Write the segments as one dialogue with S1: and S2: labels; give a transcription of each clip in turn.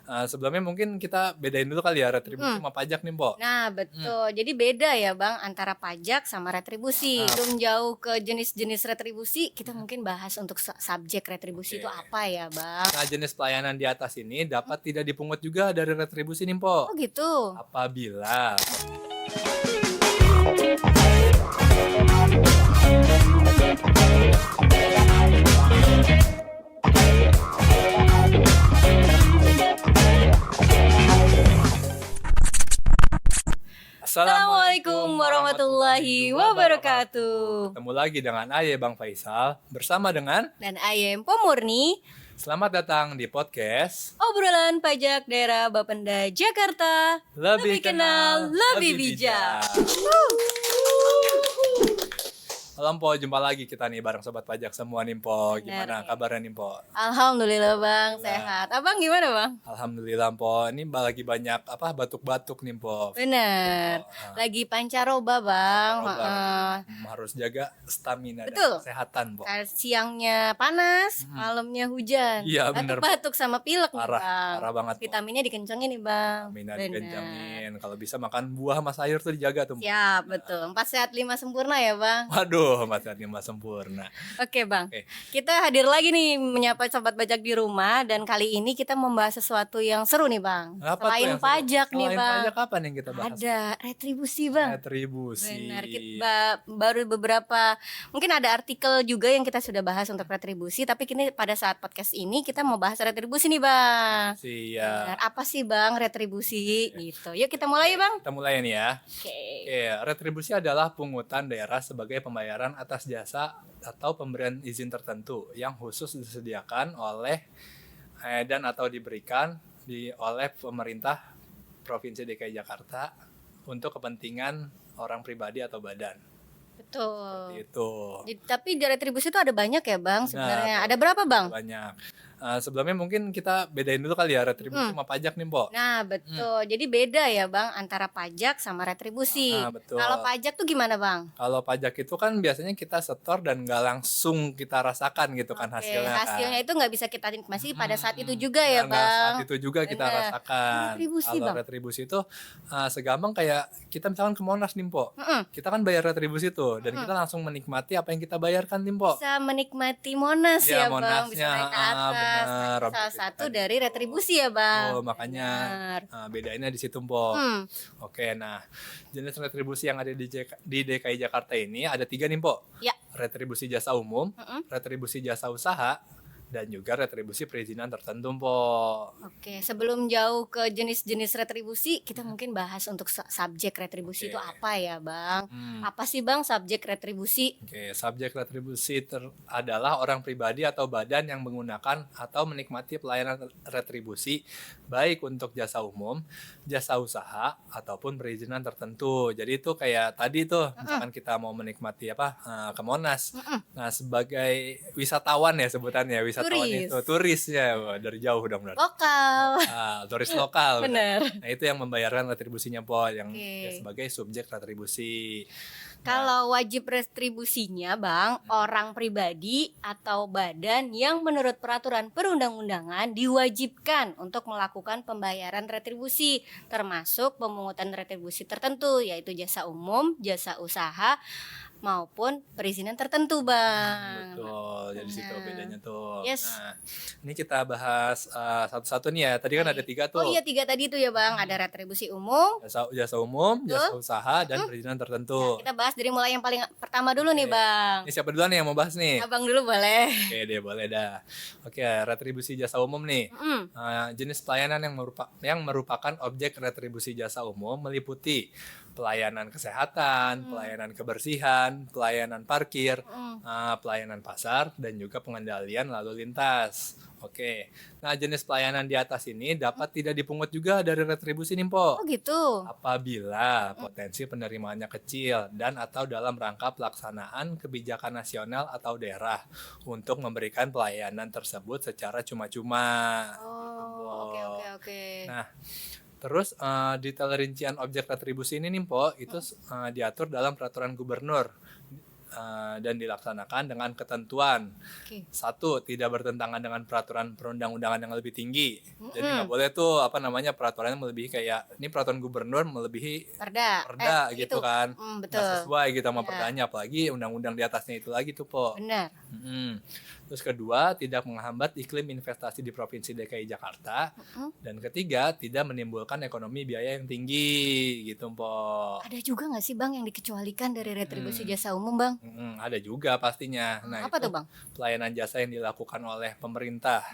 S1: Sebelumnya mungkin kita bedain dulu kali ya retribusi sama pajak nih, Mpok.
S2: Nah, betul. Jadi beda ya, Bang, antara pajak sama retribusi. Belum jauh ke jenis-jenis retribusi, kita mungkin bahas untuk subjek retribusi itu apa ya, Bang?
S1: Nah, jenis pelayanan di atas ini dapat tidak dipungut juga dari retribusi nih, Mpok.
S2: Oh gitu.
S1: Apabila
S2: Assalamualaikum warahmatullahi wabarakatuh.
S1: Ketemu lagi dengan Aye Bang Faisal bersama dengan
S2: Dan Ayem Pomurni,
S1: selamat datang di podcast
S2: obrolan pajak daerah Bapenda Jakarta. Lebih kenal, lebih bijak.
S1: Halo Mpo, jumpa lagi kita nih bareng Sobat Pajak semua nih Mpo. Gimana
S2: Benar, ya.
S1: kabarnya nih Mpo?
S2: Alhamdulillah Bang, sehat. Abang gimana Bang?
S1: Alhamdulillah Mpo, ini lagi banyak batuk-batuk nih Mpo.
S2: Bener, lagi pancaroba Bang.
S1: Harus jaga stamina
S2: Betul.
S1: dan kesehatan Mpo.
S2: Siangnya panas, malamnya hujan.
S1: Iya, bener,
S2: Batuk-batuk sama pilek nih
S1: Parah,
S2: Bang.
S1: parah banget, Mpo.
S2: Vitaminnya dikencengin nih Bang.
S1: Stamina
S2: Bener.
S1: dikencangin. Kalau bisa makan buah sama sayur tuh dijaga tuh Mpo.
S2: Siap, betul. 4 sehat 5 sempurna ya Bang.
S1: Waduh, matanya Mbak sempurna.
S2: Oke Bang,
S1: Oke.
S2: kita hadir lagi nih menyapa sobat pajak di rumah. Dan kali ini kita membahas sesuatu yang seru nih Bang.
S1: Apa tuh
S2: Selain
S1: yang seru?
S2: pajak nih
S1: Selain
S2: Bang,
S1: pajak apa nih yang kita bahas?
S2: ada retribusi Bang.
S1: Retribusi.
S2: Benar, kita baru beberapa, mungkin ada artikel juga yang kita sudah bahas untuk retribusi. Tapi kini pada saat podcast ini kita mau bahas retribusi nih Bang.
S1: Siap.
S2: Benar, apa sih Bang retribusi gitu. Yuk kita mulai Bang.
S1: Kita mulai nih ya.
S2: Oke.
S1: Oke, retribusi adalah pungutan daerah sebagai pembayaran atas jasa atau pemberian izin tertentu yang khusus disediakan oleh dan atau diberikan oleh pemerintah Provinsi DKI Jakarta untuk kepentingan orang pribadi atau badan.
S2: Betul.
S1: Itu
S2: Tapi di retribusi itu ada banyak ya Bang sebenarnya.
S1: Nah,
S2: Ada berapa Bang?
S1: banyak. Sebelumnya mungkin kita bedain dulu kali ya retribusi sama pajak nih, Mpok.
S2: Nah betul, jadi beda ya Bang antara pajak sama retribusi.
S1: Betul.
S2: Kalau pajak tuh gimana Bang?
S1: Kalau pajak itu kan biasanya kita setor dan nggak langsung kita rasakan gitu kan hasilnya kan.
S2: Hasilnya itu nggak bisa kita nikmati pada saat itu juga ya
S1: Nggak
S2: Bang.
S1: saat itu juga kita
S2: Bener.
S1: rasakan.
S2: Retribusi,
S1: Kalau
S2: Bang.
S1: retribusi itu segampang kayak kita misalkan ke Monas nih, Mpok. Kita kan bayar retribusi tuh dan kita langsung menikmati apa yang kita bayarkan nih, Mpok.
S2: Bisa menikmati Monas
S1: Ya,
S2: ya Bang,
S1: Monasnya,
S2: bisa naik ke atas.
S1: bener.
S2: Nah, salah satu dari retribusi ya Bang.
S1: Oh, makanya
S2: Bener.
S1: bedainnya di situ, Mpok. Oke, nah jenis retribusi yang ada di DKI Jakarta ini ada 3 nih, Mpok.
S2: Ya.
S1: Retribusi jasa umum, retribusi jasa usaha, dan juga retribusi perizinan tertentu, Mpok.
S2: Oke, sebelum jauh ke jenis-jenis retribusi, kita mungkin bahas untuk subjek retribusi itu apa ya Bang? Apa sih Bang subjek retribusi?
S1: Oke, subjek retribusi adalah orang pribadi atau badan yang menggunakan atau menikmati pelayanan retribusi baik untuk jasa umum, jasa usaha ataupun perizinan tertentu. Jadi itu kayak tadi tuh, misalkan kita mau menikmati ke Monas. Nah, sebagai wisatawan ya sebutannya, wisatawan
S2: Turis.
S1: itu turisnya. Wah, dari jauh dong berarti.
S2: Lokal.
S1: Turis lokal.
S2: Bener.
S1: Nah, itu yang membayarkan retribusinya, Po, yang
S2: Oke.
S1: ya, sebagai subjek retribusi.
S2: Kalau wajib retribusinya Bang, orang pribadi atau badan yang menurut peraturan perundang-undangan diwajibkan untuk melakukan pembayaran retribusi, termasuk pemungutan retribusi tertentu, yaitu jasa umum, jasa usaha, maupun perizinan tertentu Bang.
S1: Betul, jadi situ bedanya tuh.
S2: Yes.
S1: Nah, ini kita bahas satu-satu nih ya. Tadi kan ada 3 tuh.
S2: Oh iya 3 tadi itu ya Bang, ada retribusi umum.
S1: Jasa umum, jasa usaha, dan perizinan tertentu.
S2: Kita bahas dari mulai yang paling pertama dulu nih Bang.
S1: Ini siapa duluan nih yang mau bahas nih?
S2: Abang dulu boleh.
S1: Oke deh, boleh dah. Oke, retribusi jasa umum nih. Jenis pelayanan yang merupakan objek retribusi jasa umum meliputi pelayanan kesehatan, pelayanan kebersihan, pelayanan parkir, pelayanan pasar, dan juga pengendalian lalu lintas. Oke, nah jenis pelayanan di atas ini dapat tidak dipungut juga dari retribusi nih, Po.
S2: Oh gitu.
S1: Apabila potensi penerimaannya kecil dan atau dalam rangka pelaksanaan kebijakan nasional atau daerah untuk memberikan pelayanan tersebut secara cuma-cuma.
S2: Oh, oke.
S1: Nah, terus detail rincian objek retribusi ini nih, Po, itu diatur dalam peraturan gubernur dan dilaksanakan dengan ketentuan.
S2: Oke.
S1: Satu, tidak bertentangan dengan peraturan perundang-undangan yang lebih tinggi. Jadi nggak boleh tuh peraturannya melebihi kayak ini peraturan gubernur melebihi perda gitu kan.
S2: Betul.
S1: Nggak sesuai gitu sama
S2: Ya.
S1: perdanya, apalagi undang-undang di atasnya itu lagi tuh Po.
S2: Benar.
S1: Terus kedua, tidak menghambat iklim investasi di Provinsi DKI Jakarta. Dan ketiga, tidak menimbulkan ekonomi biaya yang tinggi gitu Po.
S2: Ada juga nggak sih Bang yang dikecualikan dari retribusi jasa umum Bang?
S1: Ada juga pastinya. Nah,
S2: Apa
S1: itu
S2: tuh Bang?
S1: pelayanan jasa yang dilakukan oleh pemerintah,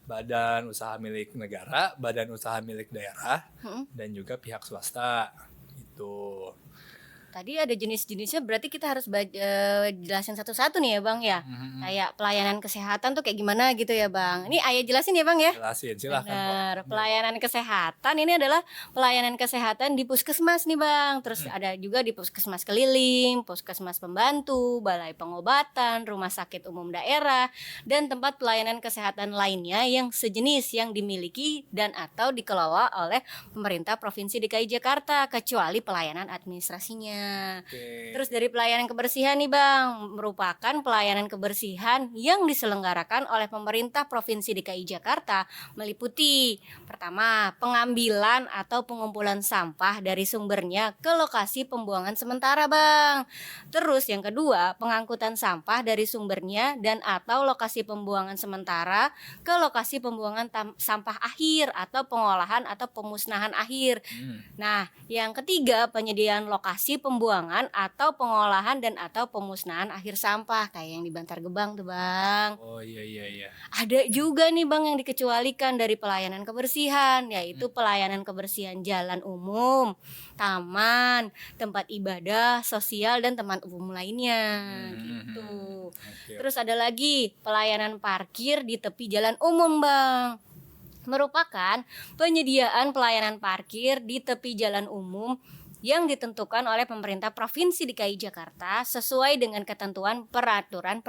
S1: badan usaha milik negara, badan usaha milik daerah, dan juga pihak swasta. Itu.
S2: Tadi ada jenis-jenisnya, berarti kita harus jelasin satu-satu nih ya Bang ya. Kayak pelayanan kesehatan tuh kayak gimana gitu ya Bang. Ini Ayah jelasin ya Bang ya.
S1: Jelasin, silakan.
S2: Benar. Pelayanan kesehatan ini adalah pelayanan kesehatan di puskesmas nih Bang. Terus ada juga di puskesmas keliling, puskesmas pembantu, balai pengobatan, rumah sakit umum daerah, dan tempat pelayanan kesehatan lainnya yang sejenis yang dimiliki dan atau dikelola oleh pemerintah Provinsi DKI Jakarta, kecuali pelayanan administrasinya.
S1: Oke.
S2: Terus dari pelayanan kebersihan nih Bang, merupakan pelayanan kebersihan yang diselenggarakan oleh pemerintah Provinsi DKI Jakarta, meliputi pertama, pengambilan atau pengumpulan sampah dari sumbernya ke lokasi pembuangan sementara Bang. Terus yang kedua, pengangkutan sampah dari sumbernya dan atau lokasi pembuangan sementara ke lokasi pembuangan sampah akhir atau pengolahan atau pemusnahan akhir. Nah, yang ketiga, penyediaan lokasi pembuangan atau pengolahan dan atau pemusnahan akhir sampah kayak yang di Bantar Gebang tuh Bang.
S1: Oh iya.
S2: Ada juga nih Bang yang dikecualikan dari pelayanan kebersihan, yaitu pelayanan kebersihan jalan umum, taman, tempat ibadah, sosial, dan tempat umum lainnya gitu.
S1: Oke.
S2: Terus ada lagi pelayanan parkir di tepi jalan umum Bang, merupakan penyediaan pelayanan parkir di tepi jalan umum yang ditentukan oleh pemerintah Provinsi DKI Jakarta sesuai dengan ketentuan peraturan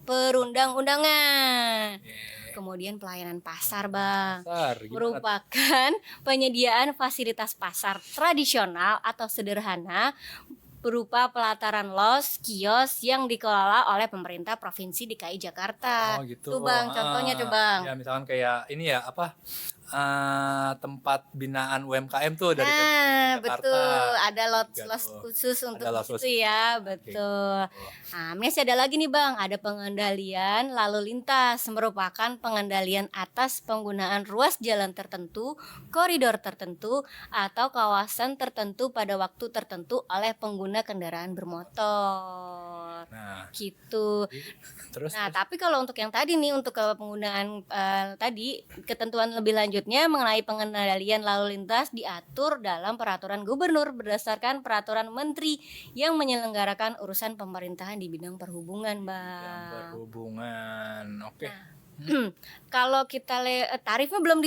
S2: perundang-undangan. Kemudian pelayanan pasar Bang,
S1: Pasar, gimana?
S2: merupakan penyediaan fasilitas pasar tradisional atau sederhana berupa pelataran los, kios yang dikelola oleh pemerintah Provinsi DKI Jakarta.
S1: Oh gitu.
S2: Tuh Bang, contohnya tuh Bang.
S1: Ya misalkan kayak ini ya tempat binaan UMKM tuh dari
S2: Nah,
S1: Jakarta.
S2: betul. Ada los
S1: Gitu.
S2: khusus untuk
S1: Ada los
S2: itu
S1: khusus.
S2: ya, betul. Nah, masih ada lagi nih Bang, ada pengendalian lalu lintas, merupakan pengendalian atas penggunaan ruas jalan tertentu, koridor tertentu, atau kawasan tertentu pada waktu tertentu oleh pengguna kendaraan bermotor.
S1: Nah,
S2: Gitu.
S1: terus
S2: Nah, tapi kalau untuk yang tadi nih, untuk penggunaan tadi, ketentuan lebih lanjutnya mengenai pengendalian lalu lintas diatur dalam peraturan gubernur berdasarkan peraturan menteri yang menyelenggarakan urusan pemerintahan di bidang perhubungan,
S1: yang
S2: Bang.
S1: berhubungan. Oke.
S2: Kalau kita tarifnya belum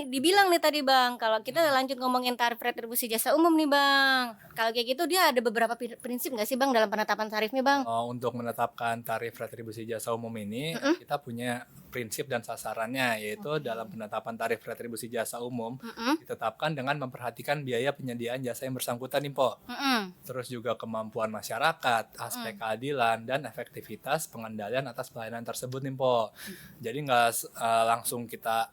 S2: dibilang nih tadi Bang. Kalau kita lanjut ngomongin tarif retribusi jasa umum nih Bang. Kalau kayak gitu dia ada beberapa prinsip nggak sih Bang dalam penetapan tarifnya Bang?
S1: Untuk menetapkan tarif retribusi jasa umum ini kita punya prinsip dan sasarannya, yaitu dalam penetapan tarif retribusi jasa umum ditetapkan dengan memperhatikan biaya penyediaan jasa yang bersangkutan nih Po. Terus juga kemampuan masyarakat, aspek keadilan dan efektivitas pengendalian atas pelayanan tersebut nih Po. Jadi nggak langsung kita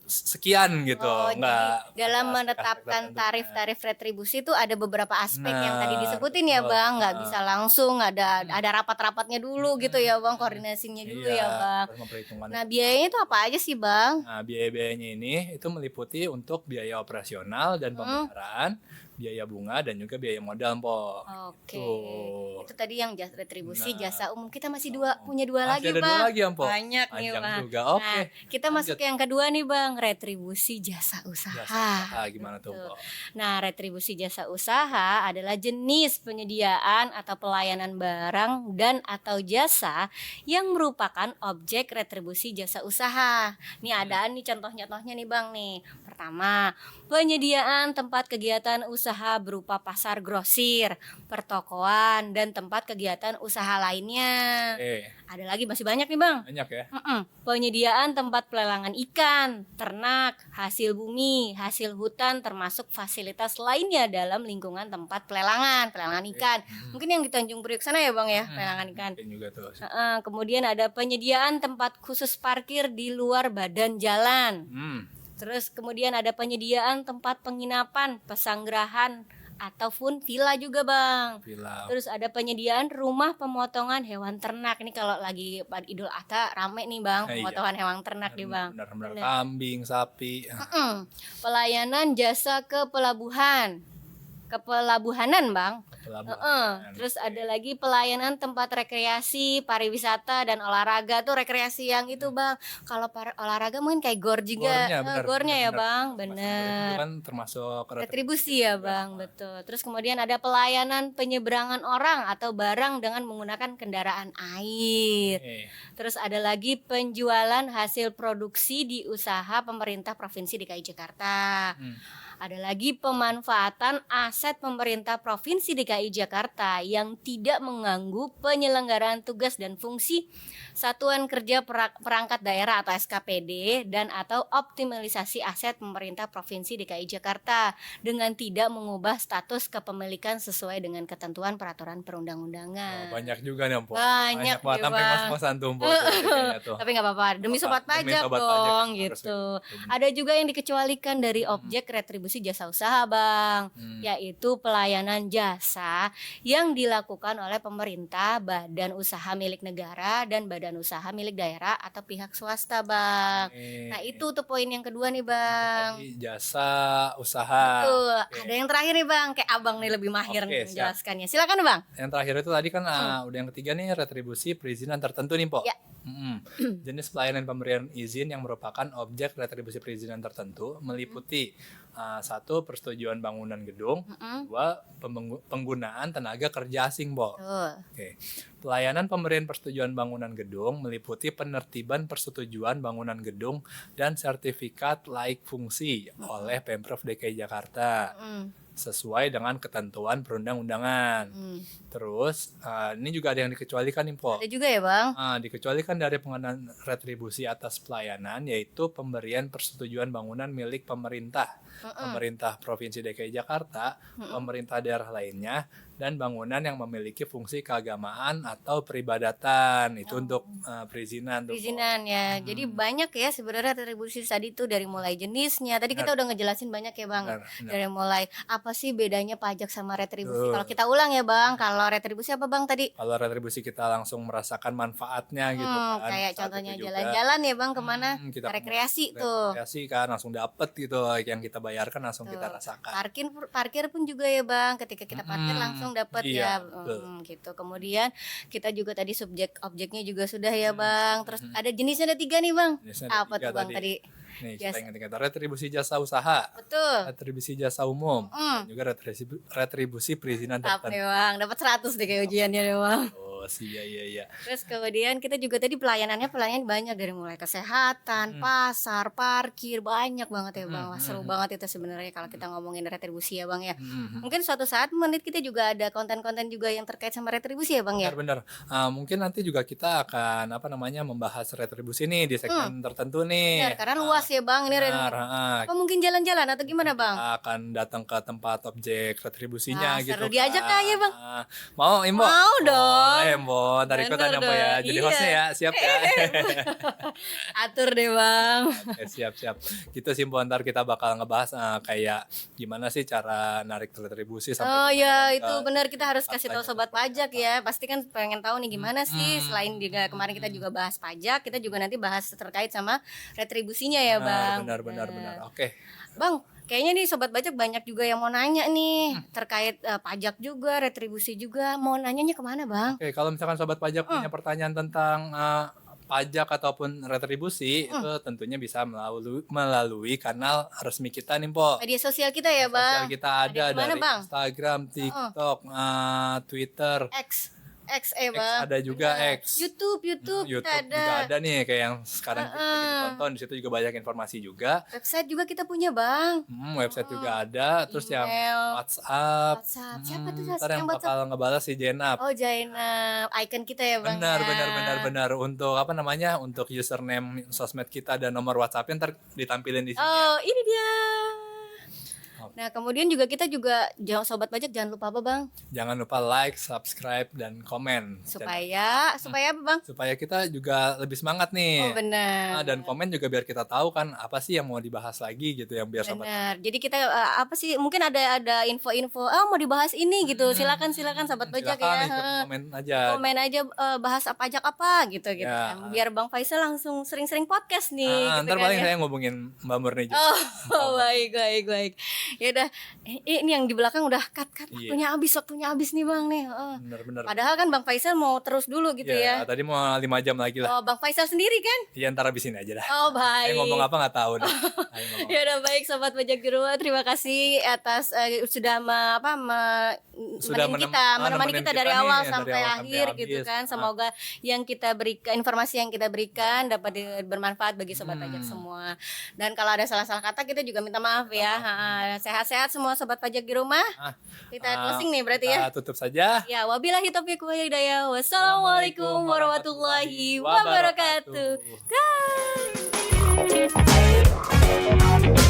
S1: sekian gitu, nggak.
S2: Jadi dalam
S1: ada aspek-aspek
S2: menetapkan
S1: tertentu.
S2: tarif retribusi itu ada beberapa aspek yang tadi
S1: Nah,
S2: disebutin ya
S1: betul.
S2: Bang, nggak bisa langsung, ada rapat-rapatnya dulu gitu ya Bang, koordinasinya dulu ya Bang.
S1: Terus memperhitungkan.
S2: Nah, biayanya itu apa aja sih Bang?
S1: Nah, biaya-biayanya ini itu meliputi untuk biaya operasional dan pemeliharaan, biaya bunga dan juga biaya modal, Po.
S2: Oke.
S1: Tuh.
S2: Itu tadi yang retribusi
S1: Nah.
S2: jasa umum. Kita masih punya dua
S1: Masih
S2: lagi,
S1: ada dua
S2: Bang.
S1: lagi, Am, Po?
S2: Banyak nih,
S1: Panjang
S2: Bang.
S1: juga. Oke.
S2: Nah, kita masuk ke yang kedua nih, Bang, retribusi jasa usaha.
S1: Gimana tuh,
S2: Betul.
S1: Po?
S2: Nah, retribusi jasa usaha adalah jenis penyediaan atau pelayanan barang dan atau jasa yang merupakan objek retribusi jasa usaha. Nih ada nih contoh-contohnya nih Bang nih. Pertama, penyediaan tempat kegiatan usaha berupa pasar grosir, pertokoan, dan tempat kegiatan usaha lainnya.
S1: Oke.
S2: Ada lagi masih banyak nih Bang.
S1: Banyak ya.
S2: Penyediaan tempat pelelangan ikan, ternak, hasil bumi, hasil hutan termasuk fasilitas lainnya dalam lingkungan tempat pelelangan ikan. Mungkin yang di Tanjung Priok sana ya Bang ya, pelelangan ikan.
S1: Mungkin juga tuh.
S2: Kemudian ada penyediaan tempat khusus parkir di luar badan jalan. Terus kemudian ada penyediaan tempat penginapan, pesanggrahan ataupun villa juga Bang.
S1: Villa.
S2: Terus ada penyediaan rumah pemotongan hewan ternak. Ini kalau lagi Idul Adha rame nih Bang, pemotongan hewan ternak nih Bang.
S1: Benar-benar kambing, sapi.
S2: Pelayanan jasa ke pelabuhan. Kepelabuhanan Bang. Terus ada lagi pelayanan tempat rekreasi, pariwisata dan olahraga. Tuh rekreasi yang itu Bang. Kalau olahraga mungkin kayak gor juga. Gornya ya Bang, bener.
S1: Itu kan termasuk
S2: retribusi ya Bang, betul. Terus kemudian ada pelayanan penyeberangan orang atau barang dengan menggunakan kendaraan air. Terus ada lagi penjualan hasil produksi di usaha pemerintah Provinsi DKI Jakarta. Ada lagi pemanfaatan aset pemerintah Provinsi DKI Jakarta yang tidak mengganggu penyelenggaraan tugas dan fungsi Satuan Kerja Perangkat Daerah atau SKPD dan atau optimalisasi aset pemerintah Provinsi DKI Jakarta dengan tidak mengubah status kepemilikan sesuai dengan ketentuan peraturan perundang-undangan.
S1: Banyak juga nih Mpok.
S2: Banyak
S1: banget sampai ngos-ngosan tuh Mpok.
S2: Tapi nggak apa-apa, demi sobat pajak dong gitu. Ada juga yang dikecualikan dari objek retribusi jasa usaha Bang, yaitu pelayanan jasa yang dilakukan oleh pemerintah, badan usaha milik negara dan badan usaha milik daerah atau pihak swasta Bang. Nah itu tuh poin yang kedua nih Bang.
S1: Jasa usaha.
S2: Betul. Ada yang terakhir nih Bang, kayak abang nih lebih mahir menjelaskannya. Silakan Bang.
S1: Yang terakhir itu tadi kan udah yang ketiga nih retribusi perizinan tertentu nih Mpok.
S2: Ya.
S1: Jenis pelayanan pemberian izin yang merupakan objek retribusi perizinan tertentu meliputi 1. Persetujuan bangunan gedung, 2. Penggunaan tenaga kerja asing, Bo. Pelayanan pemberian persetujuan bangunan gedung meliputi penertiban persetujuan bangunan gedung dan sertifikat laik fungsi oleh Pemprov DKI Jakarta. Sesuai dengan ketentuan perundang-undangan. Terus ini juga ada yang dikecualikan nih Po.
S2: Ada juga ya Bang?
S1: Dikecualikan dari pengenaan retribusi atas pelayanan, yaitu pemberian persetujuan bangunan milik pemerintah, pemerintah Provinsi DKI Jakarta, pemerintah daerah lainnya, dan bangunan yang memiliki fungsi keagamaan atau peribadatan. Itu untuk perizinan.
S2: Perizinan ya. Jadi banyak ya sebenarnya retribusi tadi itu, dari mulai jenisnya. Tadi kita udah ngejelasin banyak ya Bang. Dari mulai apa sih bedanya pajak sama retribusi. Kalau kita ulang ya Bang, kalau retribusi apa Bang tadi?
S1: Kalau retribusi kita langsung merasakan manfaatnya gitu kan.
S2: Kayak contohnya jalan-jalan ya Bang, kemana?
S1: Kita
S2: rekreasi tuh.
S1: Rekreasi kan langsung dapet gitu, yang kita bayarkan langsung kita rasakan.
S2: Parkir pun juga ya Bang, ketika kita parkir langsung dapat gitu. Kemudian kita juga tadi objeknya juga sudah ya Bang. Terus ada jenisnya, ada 3 nih Bang. Apa tuh Bang tadi?
S1: Nih kita ingat-ingat, retribusi jasa usaha,
S2: betul,
S1: retribusi jasa umum, dan juga retribusi perizinan
S2: tertentu. Nih Bang, dapat 100 deh kayak ujiannya deh Bang.
S1: Iya.
S2: Terus kemudian kita juga tadi pelayanan banyak, dari mulai kesehatan, pasar, parkir, banyak banget ya Bang. Wah, seru banget itu sebenarnya kalau kita ngomongin retribusi ya Bang ya. Mungkin suatu saat menit kita juga ada konten-konten juga yang terkait sama retribusi ya Bang ya.
S1: Benar. Mungkin nanti juga kita akan membahas retribusi nih di segmen tertentu nih.
S2: Benar, karena luas ya Bang ini. Apa mungkin jalan-jalan atau gimana Bang?
S1: Kita akan datang ke tempat objek retribusinya gitu.
S2: Seru diajak aja Bang.
S1: Mau Imbo?
S2: Mau dong.
S1: Mbok, ntar ikutan ya Mbok ya. Jadi hostnya ya, siap ya.
S2: Atur deh Bang.
S1: Siap. Gitu sih Mbok, ntar kita bakal ngebahas kayak gimana sih cara narik retribusi sampai
S2: itu benar, kita harus kasih tahu sobat pajak ya. Pasti kan pengen tahu nih gimana sih, selain juga kemarin kita juga bahas pajak, kita juga nanti bahas terkait sama retribusinya ya Bang.
S1: Benar. Oke.
S2: Bang, kayaknya nih sobat pajak banyak juga yang mau nanya nih terkait pajak juga, retribusi juga. Mau nanyanya kemana Bang?
S1: Oke, kalau misalkan sobat pajak punya pertanyaan tentang pajak ataupun retribusi, itu tentunya bisa melalui kanal resmi kita nih Po.
S2: Media sosial kita ya Bang.
S1: Sosial kita ada dari
S2: Bang?
S1: Instagram, TikTok, Twitter,
S2: X
S1: X
S2: Bang.
S1: ada juga
S2: Benar.
S1: X.
S2: YouTube
S1: YouTube
S2: kita
S1: juga ada nih kayak yang sekarang kita lagi tonton, di situ juga banyak informasi juga.
S2: Website juga kita punya Bang.
S1: Website juga ada, terus yang
S2: Email.
S1: WhatsApp.
S2: WhatsApp. Siapa tuh
S1: Ntar yang
S2: yang WhatsApp?
S1: bakal ngebalas si Jenap.
S2: Oh Jainab, icon kita ya Bang.
S1: Benar,
S2: ya.
S1: benar. Untuk apa namanya? Untuk username sosmed kita dan nomor WhatsApp-nya ntar ditampilin di sini.
S2: Oh ini dia.
S1: Oke.
S2: Nah kemudian juga kita juga sobat pajak jangan lupa apa Bang?
S1: Jangan lupa like, subscribe, dan komen.
S2: Supaya apa Bang?
S1: Supaya kita juga lebih semangat nih.
S2: Oh benar.
S1: Dan komen juga biar kita tahu kan apa sih yang mau dibahas lagi gitu, yang biar sobat.
S2: Benar. Jadi kita apa sih mungkin ada info-info mau dibahas ini gitu. Silakan sahabat pajak
S1: Silakan
S2: ya.
S1: ikut komen aja.
S2: Komen aja bahas pajak apa gitu
S1: Ya.
S2: kan. Biar Bang Faisal langsung sering-sering podcast nih gitu
S1: Ntar
S2: kan
S1: paling
S2: ya.
S1: saya ngomongin Mbak Murni juga.
S2: Oh, baik. Ya udah, ini yang di belakang udah cut.
S1: Iya.
S2: Waktunya habis nih Bang nih.
S1: Bener.
S2: Padahal kan Bang Faisal mau terus dulu gitu ya.
S1: Tadi mau 5 jam lagi lah.
S2: Oh, Bang Faisal sendiri kan?
S1: Iya, ntar abis ini aja dah.
S2: Oh, baik.
S1: Ngomong apa nggak tahu dah. Ayo ngomong.
S2: Ya udah baik sobat pajak di rumah, terima kasih atas sudah menemani kita dari awal sampai akhir gitu kan. Semoga yang kita berikan, informasi yang kita berikan dapat bermanfaat bagi sobat pajak semua. Dan kalau ada salah-salah kata kita juga minta maaf ya. Sehat-sehat semua sobat pajak di rumah. Kita closing nih berarti ya.
S1: Kita tutup saja.
S2: Ya, wabillahi taufiq wal hidayah. Wassalamualaikum warahmatullahi wabarakatuh. Dah.